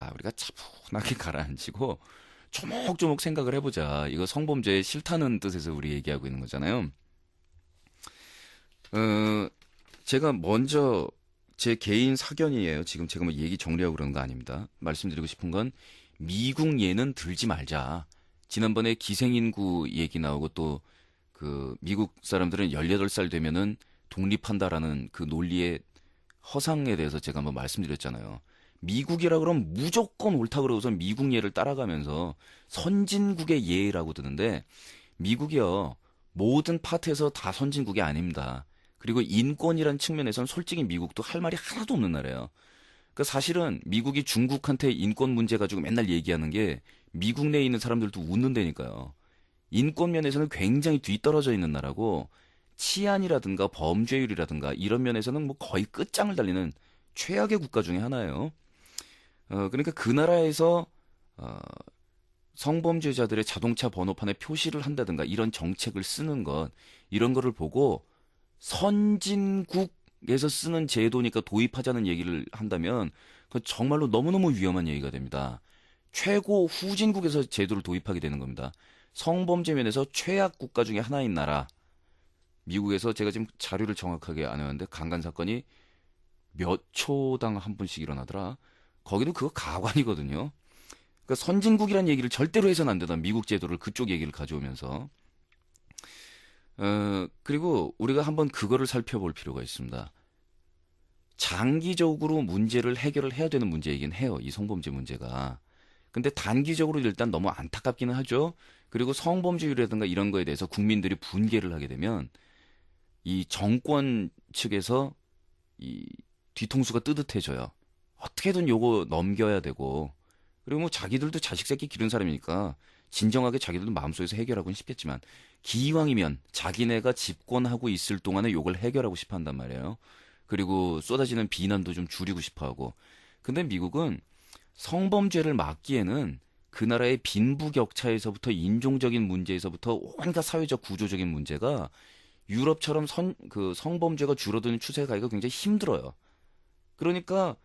자, 우리가 차분하게 가라앉히고 조목조목 생각을 해보자. 이거 성범죄 싫다는 뜻에서 우리 얘기하고 있는 거잖아요. 어, 제가 먼저 제 개인 사견이에요. 지금 제가 뭐 얘기 정리하고 그러는 거 아닙니다. 말씀드리고 싶은 건 미국 예는 들지 말자. 지난번에 기생인구 얘기 나오고 또 그 미국 사람들은 18살 되면은 독립한다라는 그 논리의 허상에 대해서 제가 한번 말씀드렸잖아요. 미국이라 그러면 무조건 옳다 그러고서 미국 예를 따라가면서 선진국의 예라고 드는데 미국이요. 모든 파트에서 다 선진국이 아닙니다. 그리고 인권이란 측면에서는 솔직히 미국도 할 말이 하나도 없는 나라예요. 그러니까 사실은 미국이 중국한테 인권 문제 가지고 맨날 얘기하는 게 미국 내에 있는 사람들도 웃는다니까요. 인권 면에서는 굉장히 뒤떨어져 있는 나라고 치안이라든가 범죄율이라든가 이런 면에서는 뭐 거의 끝장을 달리는 최악의 국가 중에 하나예요. 그러니까 그 나라에서 어, 성범죄자들의 자동차 번호판에 표시를 한다든가 이런 정책을 쓰는 것 이런 거를 보고 선진국에서 쓰는 제도니까 도입하자는 얘기를 한다면 그건 정말로 너무너무 위험한 얘기가 됩니다. 최고 후진국에서 제도를 도입하게 되는 겁니다. 성범죄 면에서 최악 국가 중에 하나인 나라. 미국에서 제가 지금 자료를 정확하게 안 해왔는데 강간 사건이 몇 초당 한 분씩 일어나더라. 거기도 그거 가관이거든요. 그러니까 선진국이란 얘기를 절대로 해서는 안 된다. 미국 제도를 그쪽 얘기를 가져오면서. 그리고 우리가 한번 그거를 살펴볼 필요가 있습니다. 장기적으로 문제를 해결을 해야 되는 문제이긴 해요. 이 성범죄 문제가. 근데 단기적으로 일단 너무 안타깝기는 하죠. 그리고 성범죄율이라든가 이런 거에 대해서 국민들이 분개를 하게 되면 이 정권 측에서 이 뒤통수가 뜨뜻해져요. 어떻게든 요거 넘겨야 되고 그리고 뭐 자기들도 자식 새끼 기른 사람이니까 진정하게 자기들도 마음속에서 해결하고는 싶겠지만 기왕이면 자기네가 집권하고 있을 동안에 요걸 해결하고 싶어 한단 말이에요. 그리고 쏟아지는 비난도 좀 줄이고 싶어 하고. 근데 미국은 성범죄를 막기에는 그 나라의 빈부격차에서부터 인종적인 문제에서부터 온갖 사회적 구조적인 문제가 유럽처럼 그 성범죄가 줄어드는 추세가 굉장히 힘들어요. 그러니까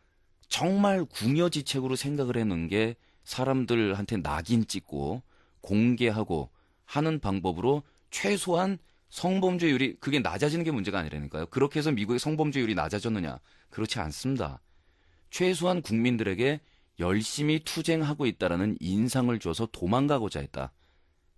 정말 궁여지책으로 생각을 해놓은 게 사람들한테 낙인 찍고 공개하고 하는 방법으로 최소한 성범죄율이 그게 낮아지는 게 문제가 아니라니까요. 그렇게 해서 미국의 성범죄율이 낮아졌느냐? 그렇지 않습니다. 최소한 국민들에게 열심히 투쟁하고 있다라는 인상을 줘서 도망가고자 했다.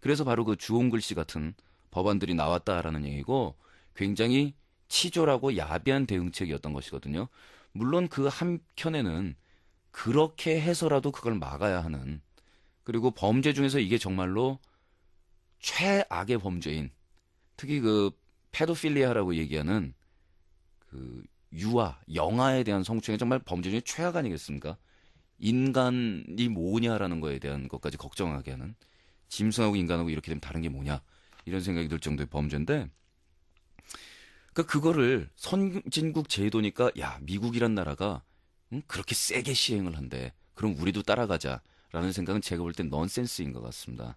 그래서 바로 그 주홍글 씨 같은 법안들이 나왔다라는 얘기고 굉장히 치졸하고 야비한 대응책이었던 것이거든요. 물론 그 한켠에는 그렇게 해서라도 그걸 막아야 하는 그리고 범죄 중에서 이게 정말로 최악의 범죄인 특히 그 페도필리아라고 얘기하는 그 유아, 영아에 대한 성추행이 정말 범죄 중에 최악 아니겠습니까? 인간이 뭐냐라는 거에 대한 것까지 걱정하게 하는 짐승하고 인간하고 이렇게 되면 다른 게 뭐냐 이런 생각이 들 정도의 범죄인데 그러니까 그거를 선진국 제도니까 야 미국이란 나라가 그렇게 세게 시행을 한대 그럼 우리도 따라가자라는 생각은 제가 볼 땐 넌센스인 것 같습니다.